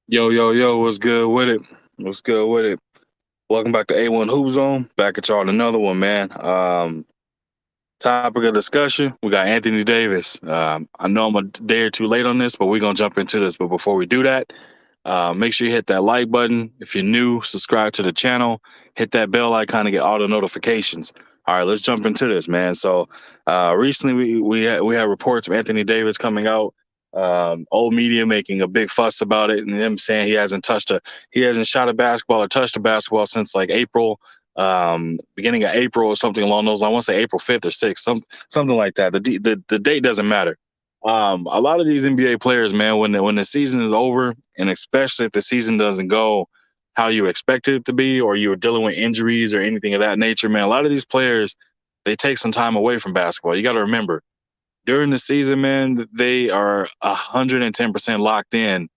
Yo, yo, yo, what's good with it? What's good with it? Welcome back to A1 Hoop Zone. Back at y'all on another one, man. Topic of discussion, we got Anthony Davis. I know I'm a day or two late on this, but we're going to jump into this. But before we do that, make sure you hit that like button. If you're new, subscribe to the channel. Hit that bell icon to get all the notifications. All right, let's jump into this, man. So, recently we had reports of Anthony Davis coming out. Old media making a big fuss about it, and him saying he hasn't shot a basketball or touched a basketball since like April, beginning of April or something along those lines. I want to say April 5th or 6th, something like that. The date doesn't matter. A lot of these NBA players, man, when the season is over, and especially if the season doesn't go how you expected it to be, or you're dealing with injuries or anything of that nature, man, a lot of these players they take some time away from basketball. You got to remember during the season, man, they are 110% locked in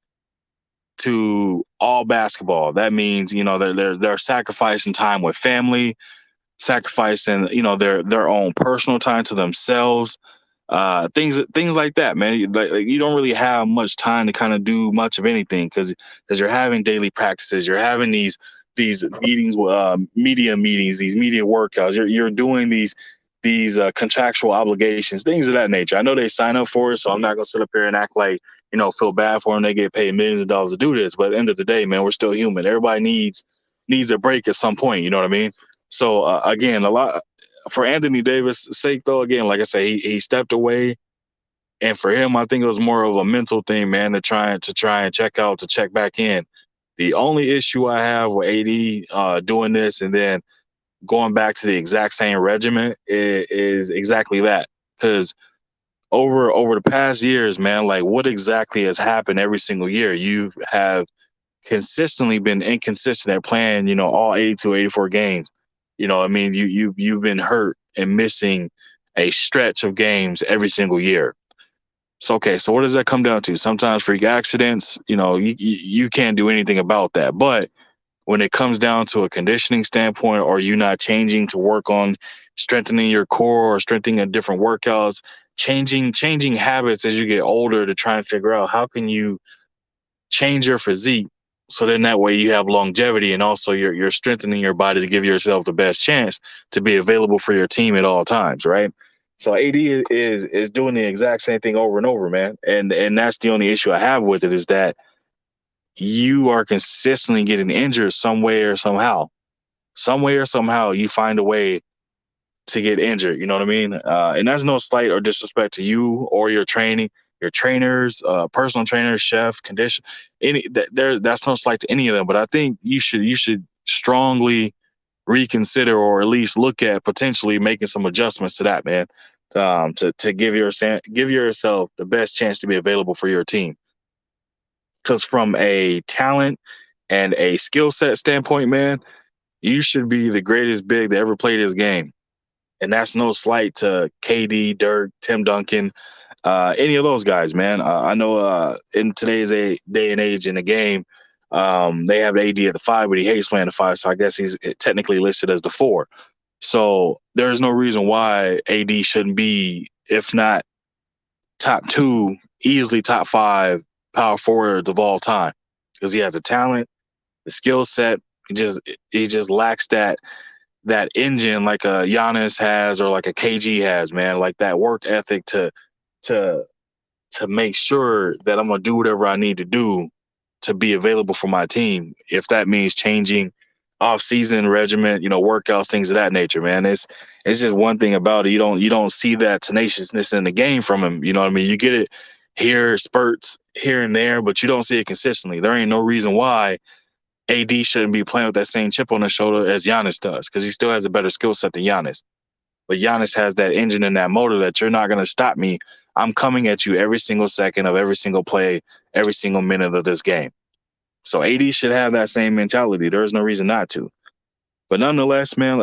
to all basketball. That means they're sacrificing time with family, sacrificing their own personal time to themselves, things like that, man. Like, you don't really have much time to kind of do much of anything because you're having daily practices, you're having these meetings, media meetings, these media workouts. You're doing these contractual obligations, things of that nature. I know they sign up for it, so I'm not gonna sit up here and act like feel bad for them. They get paid millions of dollars to do this, but at the end of the day, man, we're still human. Everybody needs a break at some point. You know what I mean? So again, a lot for Anthony Davis' sake, though, again, like I say, he stepped away, and for him, I think it was more of a mental thing, man, to try and check out, to check back in. The only issue I have with AD doing this and then going back to the exact same regimen is exactly that, because over the past years, man, like what exactly has happened every single year? You have consistently been inconsistent at playing, all 82, 84 games. I mean, you've been hurt and missing a stretch of games every single year. So okay, so what does that come down to? Sometimes freak accidents, you can't do anything about that. But when it comes down to a conditioning standpoint, or you not changing to work on strengthening your core or strengthening different workouts, changing habits as you get older to try and figure out how can you change your physique, so then that way you have longevity, and also you're strengthening your body to give yourself the best chance to be available for your team at all times, right? So AD is doing the exact same thing over and over, man. And that's the only issue I have with it, is that you are consistently getting injured some way or somehow. Some way or somehow you find a way to get injured. You know what I mean? And that's no slight or disrespect to you or your trainers, personal trainers, chef, condition, that's no slight to any of them. But I think you should strongly reconsider, or at least look at potentially making some adjustments to that, man. To give yourself the best chance to be available for your team. Because from a talent and a skill set standpoint, man, you should be the greatest big that ever played this game. And that's no slight to KD, Dirk, Tim Duncan, any of those guys, man. I know in today's day and age in the game, they have AD at the five, but he hates playing the five, so I guess he's technically listed as the four. So there's no reason why AD shouldn't be, if not top two, easily top five power forwards of all time, because he has the talent, the skill set. He just lacks that engine like a Giannis has, or like a KG has, man. Like that work ethic to to make sure that I'm gonna do whatever I need to do to be available for my team. If that means changing off season regimen, workouts, things of that nature, man. It's just one thing about it. You don't see that tenaciousness in the game from him. You know what I mean? You get it here, spurts here and there, but you don't see it consistently. There ain't no reason why AD shouldn't be playing with that same chip on his shoulder as Giannis does, because he still has a better skill set than Giannis. But Giannis has that engine and that motor that you're not going to stop me. I'm coming at you every single second of every single play, every single minute of this game. So AD should have that same mentality. There's no reason not to. But nonetheless, man,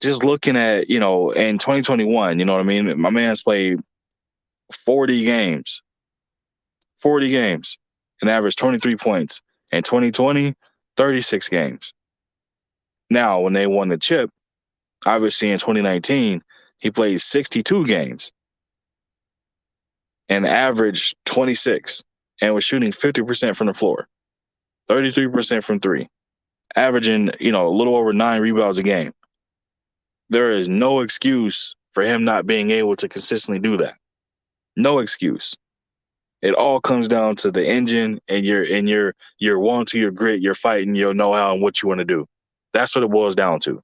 just looking at, in 2021, you know what I mean? My man's played 40 games, 40 games, and averaged 23 points. In 2020, 36 games. Now, when they won the chip, obviously in 2019, he played 62 games and averaged 26. and was shooting 50% from the floor, 33% from three, averaging, a little over 9 rebounds a game. There is no excuse for him not being able to consistently do that. No excuse. It all comes down to the engine and your want to, your grit, your fighting, your know-how, and what you want to do. That's what it boils down to.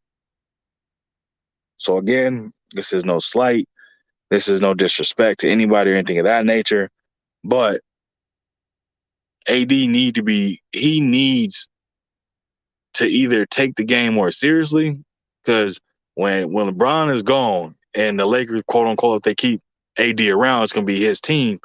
So again, this is no slight. This is no disrespect to anybody or anything of that nature. But he needs to either take the game more seriously, because when LeBron is gone and the Lakers, quote unquote, if they keep AD around, it's gonna be his team.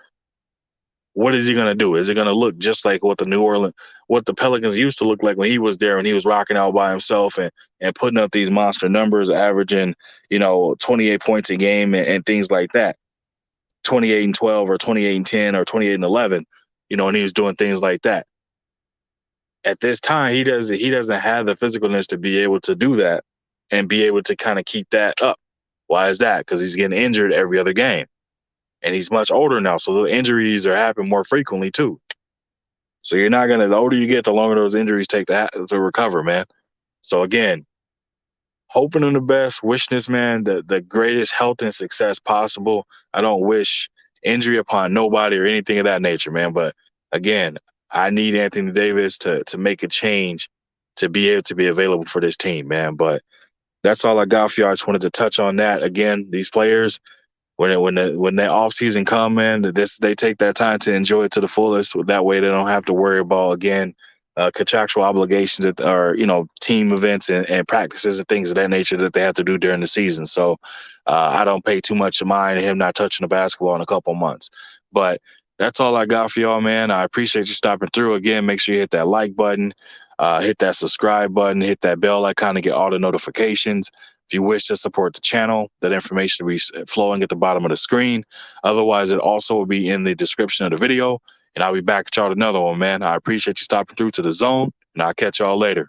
What is he gonna do? Is it gonna look just like what the Pelicans used to look like when he was there, when he was rocking out by himself and putting up these monster numbers, averaging 28 points a game and things like that, 28 and 12 or 28 and 10 or 28 and 11, and he was doing things like that. At this time, he doesn't have the physicalness to be able to do that and be able to kind of keep that up. Why is that? Because he's getting injured every other game. And he's much older now, so the injuries are happening more frequently too. So the older you get, the longer those injuries take to recover, man. So again, hoping on the best, wishing this man the greatest health and success possible. I don't wish injury upon nobody or anything of that nature, man. But again, I need Anthony Davis to make a change to be able to be available for this team, man. But that's all I got for you. I just wanted to touch on that. Again, these players, when the off season come, man, they take that time to enjoy it to the fullest. That way, they don't have to worry about again contractual obligations that are team events and practices and things of that nature that they have to do during the season. So I don't pay too much mind him not touching the basketball in a couple months. But that's all I got for y'all, man. I appreciate you stopping through. Again, make sure you hit that like button, hit that subscribe button, hit that bell icon to get all the notifications. If you wish to support the channel, that information will be flowing at the bottom of the screen. Otherwise, it also will be in the description of the video. And I'll be back at y'all with another one, man. I appreciate you stopping through to the zone, and I'll catch y'all later.